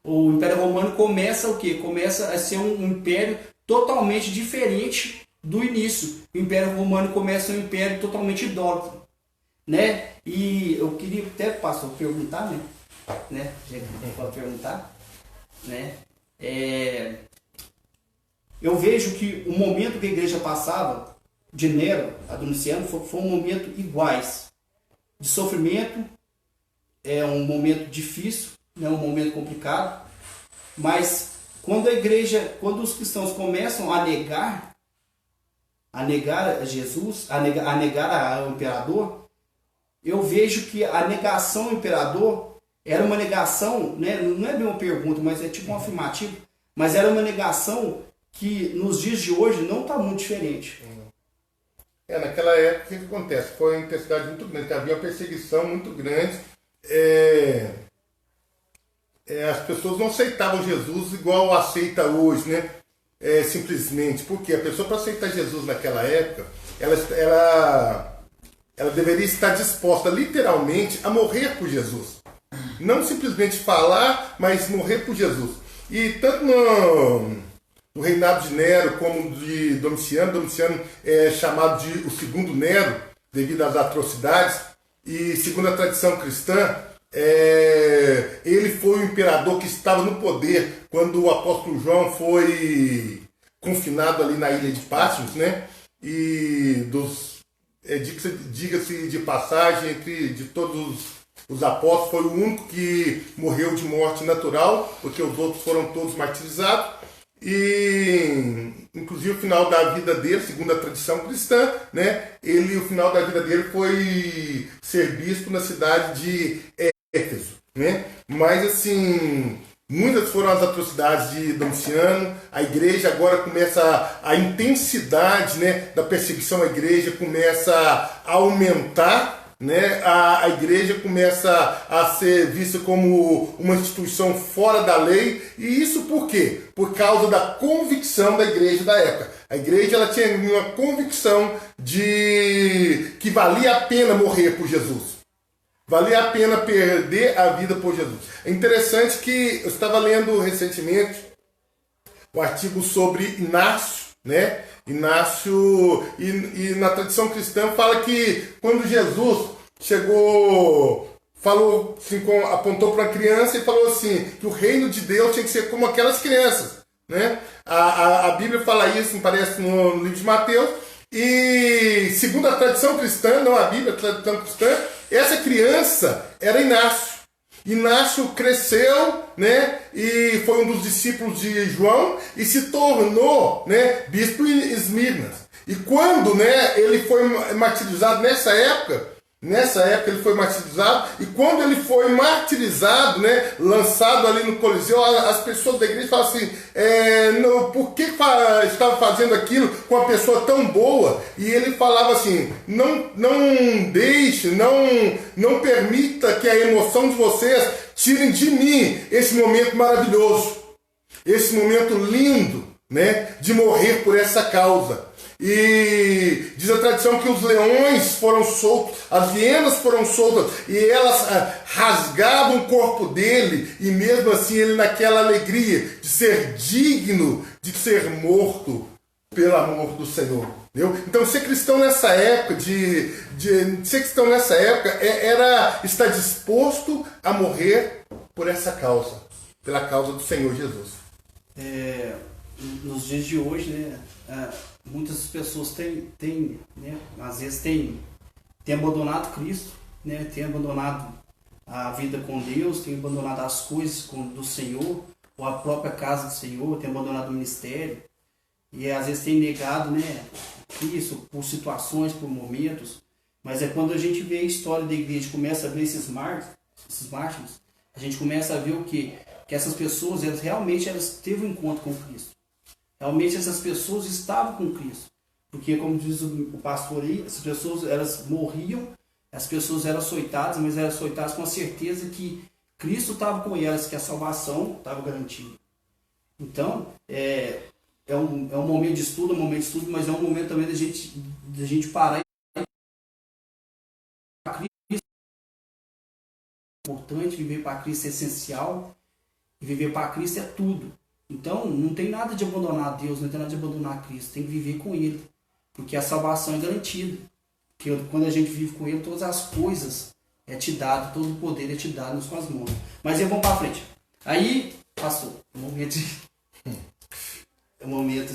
o Império Romano começa o quê? Começa a ser um império totalmente diferente do início. O Império Romano começa um império totalmente idólatra, né? E eu queria até, pastor, perguntar, né? Já que pode perguntar, né? Eu vejo que o momento que a igreja passava, de Nero a Domiciano, foi um momento iguais, de sofrimento, um momento difícil, né? Um momento complicado, mas quando os cristãos começam a negar a Jesus, a negar ao imperador, eu vejo que a negação ao imperador era uma negação, né? Não é bem uma pergunta, mas é tipo um afirmativo, mas era uma negação que nos dias de hoje não está muito diferente. Naquela época, o que acontece? Foi uma intensidade muito grande, havia uma perseguição muito grande. As pessoas não aceitavam Jesus igual aceita hoje, né? Simplesmente. Porque a pessoa, para aceitar Jesus naquela época, ela deveria estar disposta, literalmente, a morrer por Jesus. Não simplesmente falar, mas morrer por Jesus. E tanto no reinado de Nero como de Domiciano é chamado de o segundo Nero, devido às atrocidades, e segundo a tradição cristã, ele foi o imperador que estava no poder quando o apóstolo João foi confinado ali na ilha de Patmos, né? E diga-se de passagem, de todos os apóstolos, foi o único que morreu de morte natural, porque os outros foram todos martirizados. E inclusive o final da vida dele, segundo a tradição cristã, né, o final da vida dele foi ser bispo na cidade de Éfeso, né? Mas assim, muitas foram as atrocidades de Domiciano. A igreja agora começa, a intensidade, né, da perseguição à igreja começa a aumentar, né? A igreja começa a ser vista como uma instituição fora da lei. E isso por quê? Por causa da convicção da igreja da época. A igreja, ela tinha uma convicção de que valia a pena morrer por Jesus. Valia a pena perder a vida por Jesus. É interessante que eu estava lendo recentemente um artigo sobre Inácio, né? Inácio, e na tradição cristã fala que quando Jesus chegou, falou assim, apontou para uma criança e falou assim, que o reino de Deus tinha que ser como aquelas crianças, né? A Bíblia fala isso, me parece, no livro de Mateus, e segundo a tradição cristã, não a Bíblia, a tradição cristã, essa criança era Inácio. Inácio cresceu, né, e foi um dos discípulos de João e se tornou, né, bispo em Esmirna. E quando, né, ele foi martirizado nessa época ele foi martirizado, e quando ele foi martirizado, né, lançado ali no Coliseu, as pessoas da igreja falam assim, por que estava fazendo aquilo com uma pessoa tão boa? E ele falava assim, não deixe, não permita que a emoção de vocês tirem de mim esse momento maravilhoso, esse momento lindo, né, de morrer por essa causa. E diz a tradição que os leões foram soltos, as hienas foram soltas, e elas rasgavam o corpo dele, e mesmo assim ele naquela alegria de ser digno de ser morto pelo amor do Senhor. Entendeu? Então ser cristão nessa época, ser cristão nessa época era estar disposto a morrer por essa causa, pela causa do Senhor Jesus. Nos dias de hoje, né, muitas pessoas têm, né, às vezes têm abandonado Cristo, né, têm abandonado a vida com Deus, têm abandonado as coisas do Senhor, ou a própria casa do Senhor, têm abandonado o ministério, e às vezes têm negado, né, Cristo por situações, por momentos. Mas é quando a gente vê a história da igreja, começa a ver esses mártires, a gente começa a ver o quê? Que essas pessoas, realmente teve um encontro com Cristo. Realmente essas pessoas estavam com Cristo. Porque, como diz o pastor aí, essas pessoas, elas morriam, as pessoas eram açoitadas, mas eram açoitadas com a certeza que Cristo estava com elas, que a salvação estava garantida. Então, é um momento de estudo, mas é um momento também da gente parar. É importante, viver para Cristo é essencial, e viver para Cristo é tudo. Então, não tem nada de abandonar Deus, não tem nada de abandonar Cristo, tem que viver com Ele, porque a salvação é garantida. Porque quando a gente vive com Ele, todas as coisas é te dado, todo o poder é te dado nas suas mãos. Mas vamos para frente. Aí, pastor, momento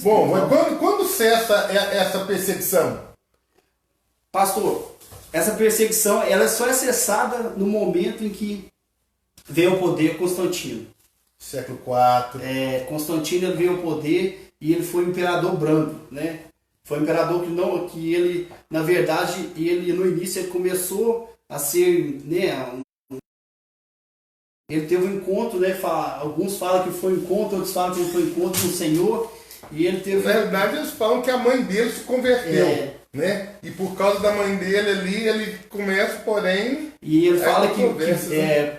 Bom, mas quando cessa essa perseguição? Pastor, essa perseguição ela só é cessada no momento em que veio ao poder Constantino. Século IV. Constantino veio ao poder e ele foi um imperador brando, né? Foi um imperador que ele, na verdade, ele no início ele começou a ser, né, ele teve um encontro, né? Alguns falam que foi um encontro, outros falam que foi um encontro com o Senhor. E ele teve... Na verdade, eles falam que a mãe dele se converteu, né? E por causa da mãe dele ali, ele começa, porém... E ele fala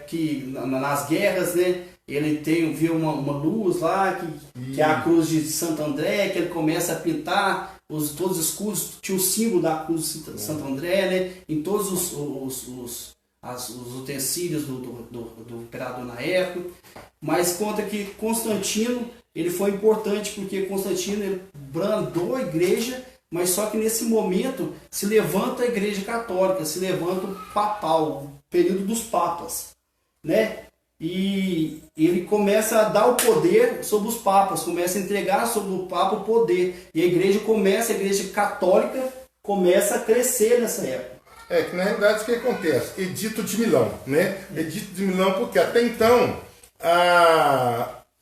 que nas guerras, né? Ele viu uma luz lá, que é a cruz de Santo André, que ele começa a pintar todos os escudos, tinha o símbolo da cruz de Santo André, né? Em todos os utensílios do imperador na época. Mas conta que Constantino ele foi importante porque Constantino ele brandou a igreja, mas só que nesse momento se levanta a igreja católica, se levanta o papal, o período dos papas, né? E ele começa a dar o poder sobre os papas, começa a entregar sobre o papa o poder. E a igreja católica começa a crescer nessa época. Que na realidade o que acontece? Edito de Milão, né? Edito de Milão porque até então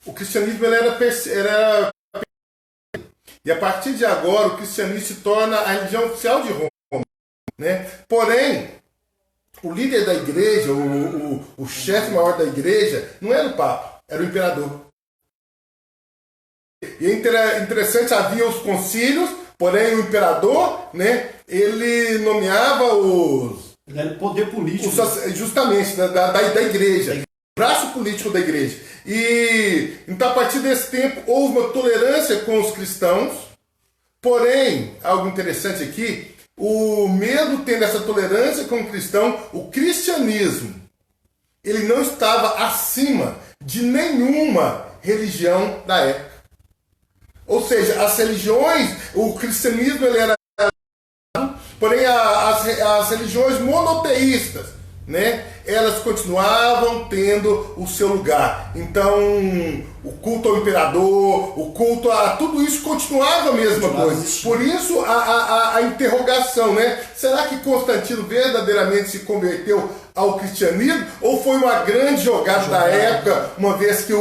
o cristianismo era e a partir de agora o cristianismo se torna a religião oficial de Roma, né? Porém, o líder da igreja, o chefe maior da igreja, não era o Papa, era o imperador. E é interessante, havia os concílios, porém o imperador, né, ele nomeava Ele era o poder político. Justamente, da igreja, o braço político da igreja. E então a partir desse tempo houve uma tolerância com os cristãos, porém, algo interessante aqui, mesmo tendo essa tolerância com o cristão, o cristianismo, ele não estava acima de nenhuma religião da época. Ou seja, as religiões, o cristianismo ele era, porém as religiões monoteístas, né, elas continuavam tendo o seu lugar. Então, o culto ao imperador, o culto a tudo isso continuava a mesma coisa. Por isso a interrogação, né? Será que Constantino verdadeiramente se converteu ao cristianismo ou foi uma grande jogada da época, uma vez que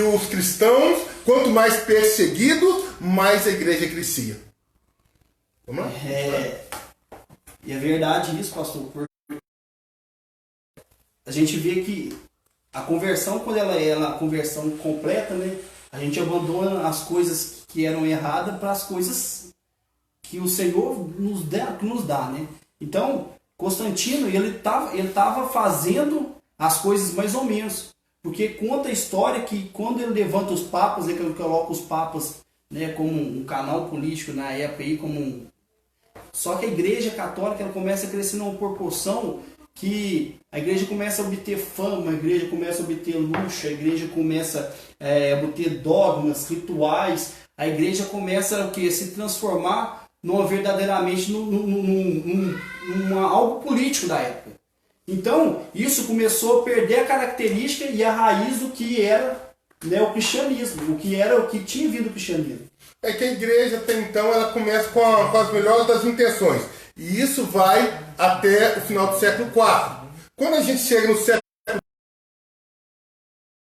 os cristãos, quanto mais perseguidos, mais a igreja crescia? Vamos lá? E é verdade isso, pastor. A gente vê que a conversão, quando ela é a conversão completa, né, a gente abandona as coisas que eram erradas para as coisas que o Senhor nos dá, né? Então, Constantino, ele estava fazendo as coisas mais ou menos, porque conta a história que quando ele levanta os papas, né, que ele coloca os papas, né, como um canal político na época, aí, só que a igreja católica ela começa a crescer numa proporção que a igreja começa a obter fama, a igreja começa a obter luxo, a igreja começa a obter dogmas, rituais, a igreja começa a se transformar verdadeiramente algo político da época. Então, isso começou a perder a característica e a raiz do que era, né, o cristianismo, o que tinha vindo do cristianismo. É que a igreja, até então, ela começa com as melhores das intenções. E isso vai até o final do século IV. Quando a gente chega no século IV,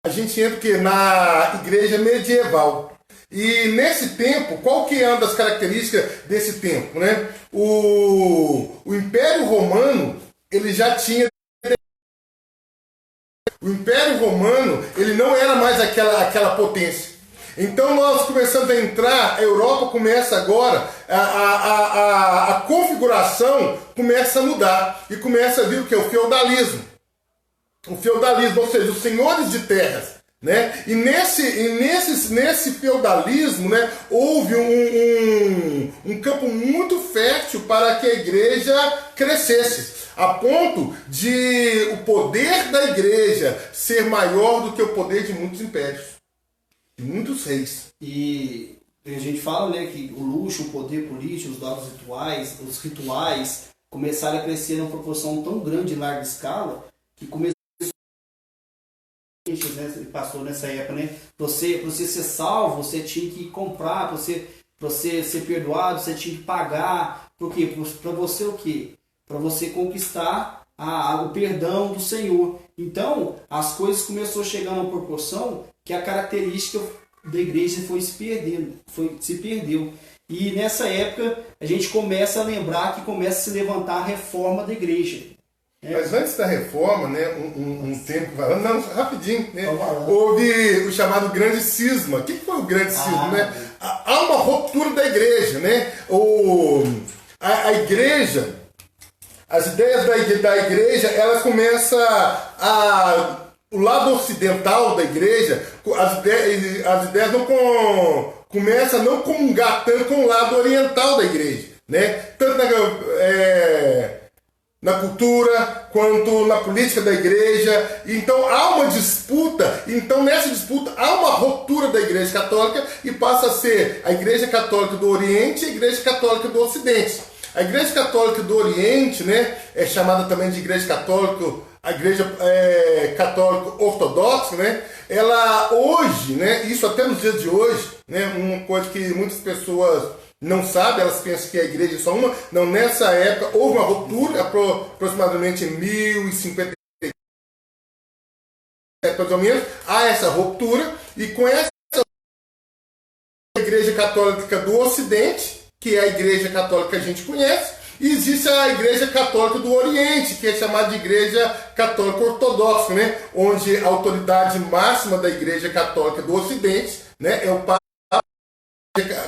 a gente entra o quê? Na igreja medieval. E nesse tempo, qual que é uma das características desse tempo, né? O Império Romano, ele já tinha... O Império Romano, ele não era mais aquela potência. Então nós começamos a entrar, a Europa começa agora, a configuração começa a mudar. E começa a vir o que? O feudalismo. O feudalismo, ou seja, os senhores de terras, né? E nesse feudalismo, né, houve um campo muito fértil para que a igreja crescesse, a ponto de o poder da igreja ser maior do que o poder de muitos impérios, de muitos reis. E a gente fala, né, que o luxo, o poder político, os rituais começaram a crescer numa proporção tão grande em larga escala que começou, né, passou nessa época, né? Para você ser salvo, você tinha que comprar, para você ser perdoado, você tinha que pagar. Por quê? Para você o quê? Para você conquistar o perdão do Senhor. Então, as coisas começaram a chegar numa proporção que a característica da igreja se perdeu. E nessa época, a gente começa a lembrar que começa a se levantar a reforma da igreja. Mas antes da reforma, né, um tempo, não, rapidinho, né, houve o chamado grande cisma. O que foi o grande cisma? Né? Há uma ruptura da igreja, né? A igreja, as ideias da igreja, elas começam o lado ocidental da igreja, as ideias não começam a não comungar tanto com o lado oriental da igreja, né? Tanto na cultura, quanto na política da igreja. Então há uma disputa, então nessa disputa há uma ruptura da igreja católica e passa a ser a igreja católica do Oriente e a igreja católica do Ocidente. A igreja católica do Oriente, né, é chamada também de igreja católica, a igreja católica ortodoxa, né, ela hoje, né, isso até nos dias de hoje, né, uma coisa que muitas pessoas não sabem, elas pensam que a igreja é só uma. Não, nessa época houve uma ruptura, aproximadamente em 1050, mais ou menos, há essa ruptura, e com essa igreja católica do Ocidente, que é a igreja católica que a gente conhece, e existe a igreja católica do Oriente, que é chamada de igreja católica ortodoxa, né, onde a autoridade máxima da igreja católica do Ocidente, né, é o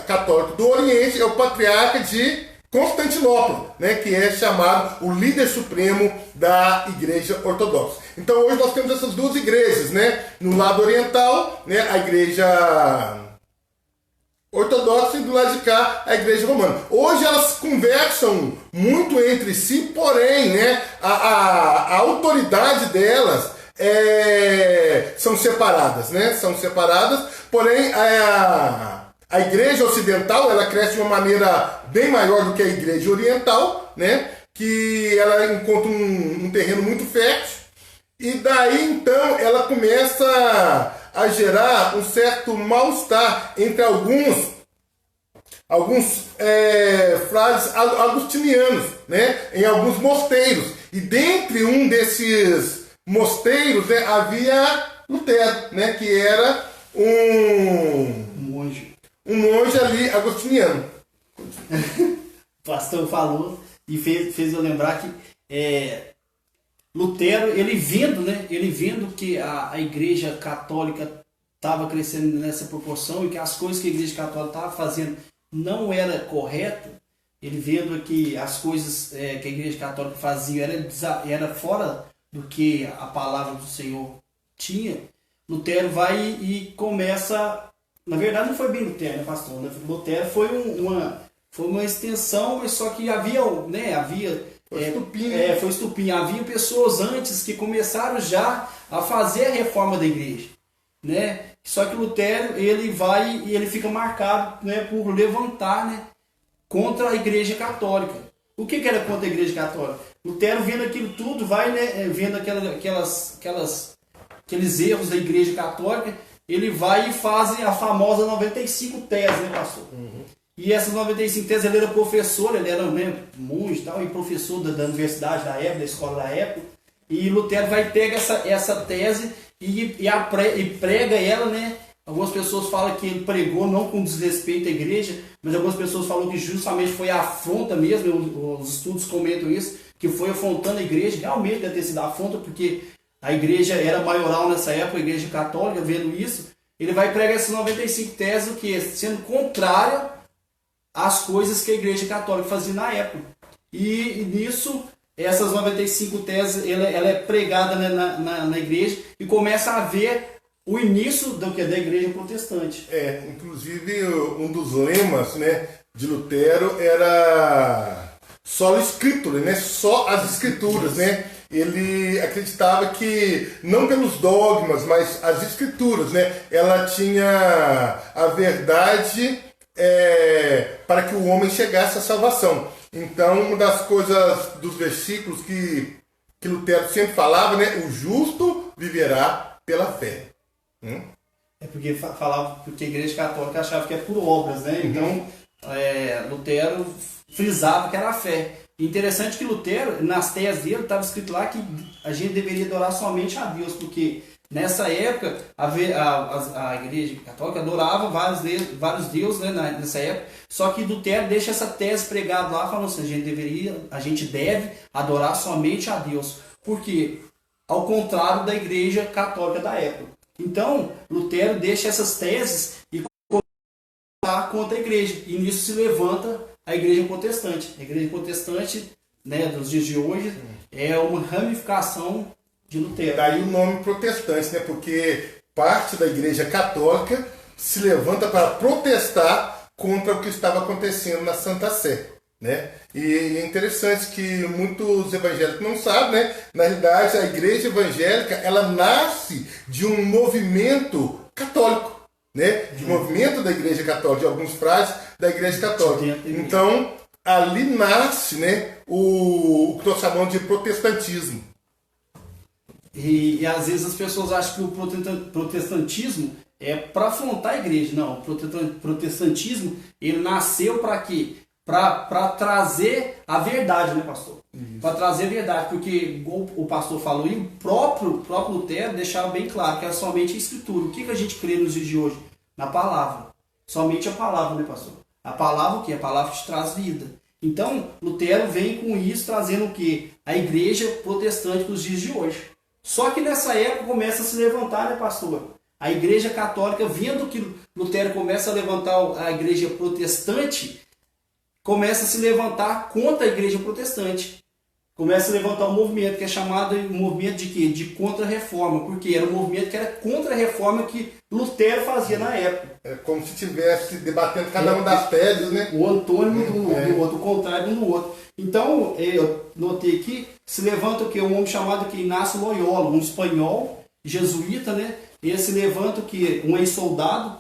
católico do Oriente, é o patriarca de Constantinopla, né, que é chamado o líder supremo da igreja ortodoxa. Então hoje nós temos essas duas igrejas, né, no lado oriental, né, a igreja ortodoxa, e do lado de cá a igreja romana. Hoje elas conversam muito entre si, porém, né, a autoridade delas são separadas, né, porém a igreja ocidental, ela cresce de uma maneira bem maior do que a igreja oriental, né? Que ela encontra um terreno muito fértil, e daí então ela começa a gerar um certo mal-estar entre alguns frades agustinianos, né? Em alguns mosteiros. E dentre um desses mosteiros, né, havia Lutero, né? Que era um monge ali agostiniano. O pastor falou e fez eu lembrar que Lutero, ele vendo que a igreja católica estava crescendo nessa proporção e que as coisas que a igreja católica estava fazendo não era correto, ele vendo que as coisas que a igreja católica fazia era fora do que a palavra do Senhor tinha, Lutero vai e começa. Na verdade não foi bem Lutero, né, pastor? Lutero foi uma extensão, mas só que havia, né, foi estupim. Havia pessoas antes que começaram já a fazer a reforma da igreja, né? Só que Lutero, ele vai e ele fica marcado, né, por levantar, né, contra a igreja católica. O que era contra a igreja católica? Lutero, vendo aquilo tudo, vai, né, vendo aqueles erros da igreja católica, ele vai e faz a famosa 95 teses, né, pastor? Uhum. E essas 95 teses, ele era professor, ele era, né, monge e tal, e professor da universidade da época, da escola da época. E Lutero vai pegar essa tese e prega ela, né? Algumas pessoas falam que ele pregou não com desrespeito à igreja, mas algumas pessoas falam que justamente foi a afronta mesmo, os estudos comentam isso, que foi afrontando a igreja, realmente deve ter sido afronta, porque a igreja era maioral nessa época, a igreja católica, vendo isso, ele vai pregar essas 95 teses, o que? Sendo contrária às coisas que a igreja católica fazia na época. E nisso, essas 95 teses, ela é pregada, né, na igreja, e começa a haver o início da igreja protestante. Inclusive um dos lemas, né, de Lutero era só escritura, né, só as escrituras, né? Ele acreditava que não pelos dogmas, mas as escrituras, né, ela tinha a verdade para que o homem chegasse à salvação. Então, uma das coisas dos versículos que Lutero sempre falava, né, o justo viverá pela fé. Porque falava, porque a Igreja Católica achava que é por obras, né? Então, Lutero frisava que era a fé. Interessante que Lutero, nas teses dele, estava escrito lá que a gente deveria adorar somente a Deus, porque nessa época a Igreja Católica adorava vários deuses, né, nessa época, só que Lutero deixa essa tese pregada lá, falando assim, a gente deve adorar somente a Deus, porque ao contrário da Igreja Católica da época. Então, Lutero deixa essas teses e contra a igreja, e nisso se levanta a Igreja Protestante. A Igreja Protestante, né, dos dias de hoje é uma ramificação de Lutero. Daí o nome protestante, né, porque parte da Igreja Católica se levanta para protestar contra o que estava acontecendo na Santa Sé, né? E é interessante que muitos evangélicos não sabem, né? Na realidade, a Igreja Evangélica, ela nasce de um movimento católico, né? De movimento da Igreja Católica, de alguns frades da Igreja Católica. Então, ali nasce, né, o que nós chamamos de protestantismo. E às vezes as pessoas acham que o protestantismo é para afrontar a igreja. Não, o protestantismo, ele nasceu para quê? Para trazer a verdade, né, pastor? Para trazer a verdade, porque igual o pastor falou, e o próprio Lutero deixava bem claro que era somente a escritura. O que a gente crê nos dias de hoje? Na palavra. Somente a palavra, né, pastor? A palavra o quê? A palavra que te traz vida. Então, Lutero vem com isso, trazendo o quê? A igreja protestante para os dias de hoje. Só que nessa época começa a se levantar, né, pastor? A Igreja Católica, vendo que Lutero começa a levantar a Igreja Protestante, começa a se levantar contra a Igreja Protestante. Começa a levantar um movimento que é chamado um movimento de quê? De contra-reforma, porque era um movimento que era contra a reforma que Lutero fazia na época. É como se estivesse debatendo cada uma das teses, né? O antônimo do outro, o contrário um do outro. Então, eu notei aqui, se levanta o quê? Um homem chamado Inácio Loyola, um espanhol, jesuíta, né? Ele se levanta o quê? Um ex-soldado,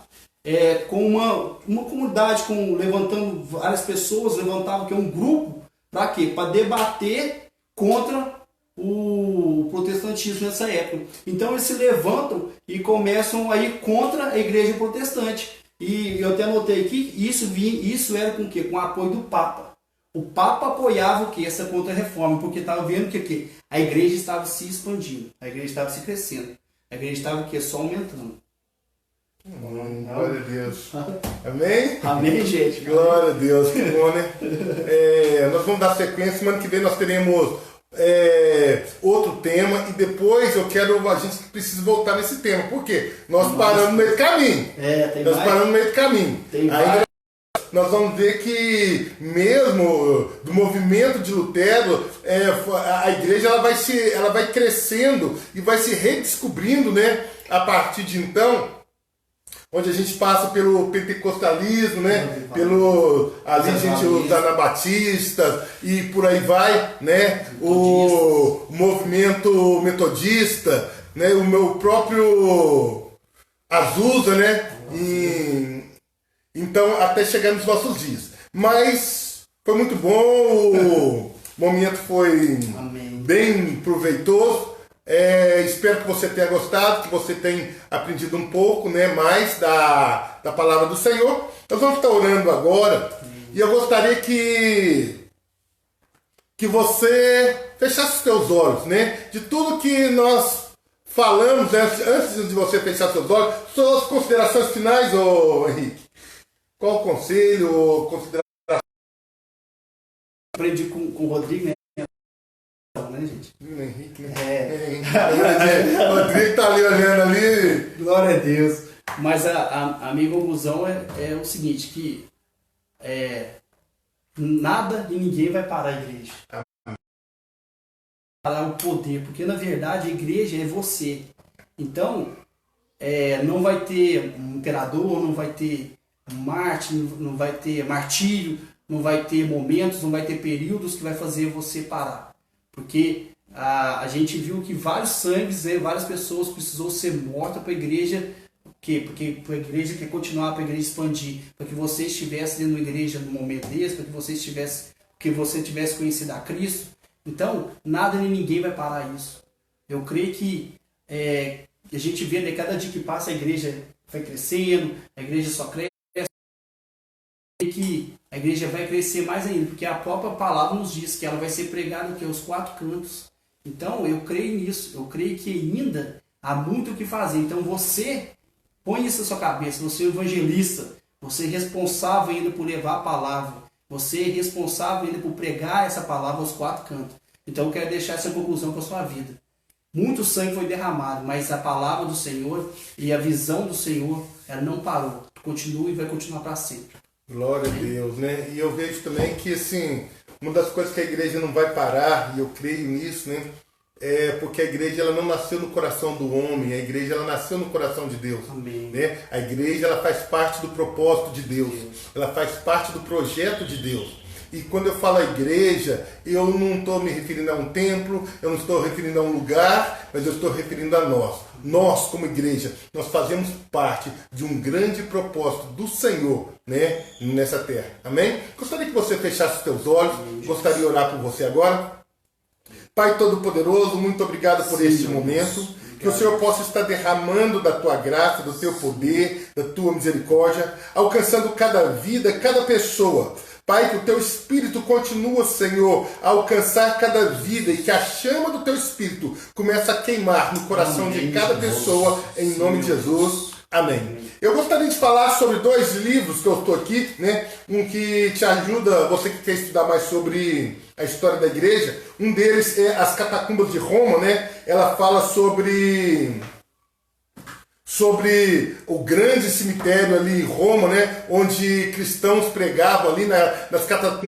com uma comunidade, levantando várias pessoas, levantava que um grupo, para quê? Para debater contra o protestantismo nessa época. Então eles se levantam e começam a ir contra a igreja protestante. E eu até anotei aqui, isso era com o quê? Com o apoio do Papa. O Papa apoiava o quê? Essa contra-reforma, porque estava vendo que a igreja estava se expandindo, a igreja estava se crescendo, a igreja estava o quê? Só aumentando. Glória a Deus. Amém? Amém, gente. Glória a Deus, que bom, né? Nós vamos dar sequência, semana que vem nós teremos outro tema e depois a gente precisa voltar nesse tema. Por quê? Nós paramos no meio do caminho. Paramos no meio do caminho. Nós vamos ver que mesmo do movimento de Lutero, a igreja ela vai crescendo e vai se redescobrindo, né? A partir de então, onde a gente passa pelo pentecostalismo, né? Ali a gente os anabatistas e por aí vai, né? O movimento metodista, né? O meu próprio Azusa, né? Então, até chegar nos nossos dias. Mas foi muito bom, o momento foi bem proveitoso. Espero que você tenha gostado, que você tenha aprendido um pouco, né, mais da palavra do Senhor. Nós vamos estar orando agora e eu gostaria que você fechasse os seus olhos, né, de tudo que nós falamos, né, antes de você fechar seus olhos, suas considerações finais, Henrique. Qual o conselho ou consideração? Aprendi com o Rodrigo, né? Gente? Henrique, né? O Rodrigo tá ali olhando ali. Glória a Deus. Mas a minha conclusão é o seguinte, que nada e ninguém vai parar a igreja. Parar o poder, porque na verdade a igreja é você. Então, não vai ter um imperador, não vai ter Marte, não vai ter martírio, não vai ter momentos, não vai ter períodos que vai fazer você parar. Porque a gente viu que vários sangues, várias pessoas precisou ser mortas para a igreja. Por quê? Porque a igreja quer continuar, para a igreja expandir, para que você estivesse dentro da igreja no momento desse, para que você tivesse conhecido a Cristo. Então, nada nem ninguém vai parar isso. Eu creio que a gente vê, né, cada dia que passa a igreja vai crescendo, a igreja só cresce, e que a igreja vai crescer mais ainda, porque a própria palavra nos diz que ela vai ser pregada aos 4 cantos. Então, eu creio nisso, eu creio que ainda há muito o que fazer. Então, você põe isso na sua cabeça, você é evangelista, você é responsável ainda por levar a palavra, você é responsável ainda por pregar essa palavra aos 4 cantos. Então, eu quero deixar essa conclusão com a sua vida. Muito sangue foi derramado, mas a palavra do Senhor e a visão do Senhor, ela não parou. Continua e vai continuar para sempre. Glória a Deus, né? E eu vejo também que, assim, uma das coisas que a igreja não vai parar, e eu creio nisso, né? É porque a igreja, ela não nasceu no coração do homem, a igreja, ela nasceu no coração de Deus. Amém. Né? A igreja, ela faz parte do propósito de Deus, ela faz parte do projeto de Deus. E quando eu falo a igreja, eu não estou me referindo a um templo, eu não estou referindo a um lugar, mas eu estou referindo a nós. Nós, como igreja, nós fazemos parte de um grande propósito do Senhor, né, nessa terra. Amém? Gostaria que você fechasse os teus olhos, gostaria de orar por você agora. Pai Todo-Poderoso, muito obrigado por este momento. Que o Senhor possa estar derramando da tua graça, do teu poder, da tua misericórdia, alcançando cada vida, cada pessoa. Pai, que o teu Espírito continua, Senhor, a alcançar cada vida e que a chama do teu Espírito comece a queimar no coração de cada pessoa, em nome de Jesus. Amém. Eu gostaria de falar sobre 2 livros que eu estou aqui, né? Um que te ajuda, você que quer estudar mais sobre a história da igreja. Um deles é As Catacumbas de Roma, né? Ela fala sobre o grande cemitério ali em Roma, né? Onde cristãos pregavam ali nas catacumbas.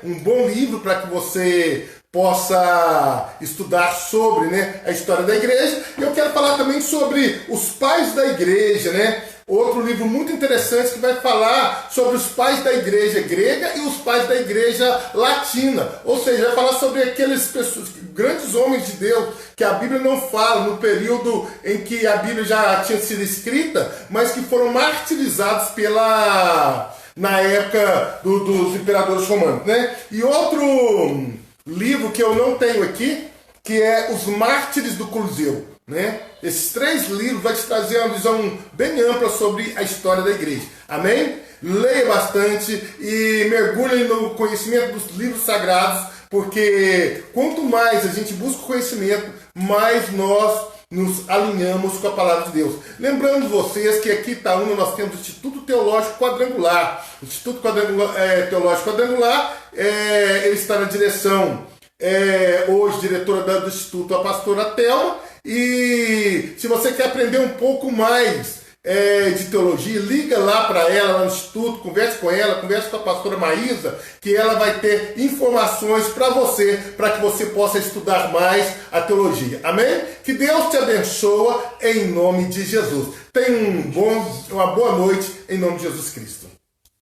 Um bom livro para que você possa estudar sobre, né, a história da igreja. Eu quero falar também sobre os pais da igreja, né? Outro livro muito interessante que vai falar sobre os pais da igreja grega e os pais da igreja latina. Ou seja, vai falar sobre aqueles grandes homens de Deus que a Bíblia não fala no período em que a Bíblia já tinha sido escrita, mas que foram martirizados na época dos imperadores romanos, né? E outro livro que eu não tenho aqui, que é Os Mártires do Coliseu, né? Esses 3 livros vão te trazer uma visão bem ampla sobre a história da igreja. Amém? Leia bastante e mergulhe no conhecimento dos livros sagrados, porque quanto mais a gente busca o conhecimento, mais nós nos alinhamos com a palavra de Deus. Lembrando vocês que aqui em Itaúna nós temos o Instituto Teológico Quadrangular. O Instituto Teológico Quadrangular, ele está na direção, hoje diretora do Instituto, a pastora Thelma. E se você quer aprender um pouco mais de teologia, liga lá para ela, no Instituto, converse com ela, converse com a pastora Maísa, que ela vai ter informações para que você possa estudar mais a teologia. Amém? Que Deus te abençoe em nome de Jesus. Tenha uma boa noite em nome de Jesus Cristo.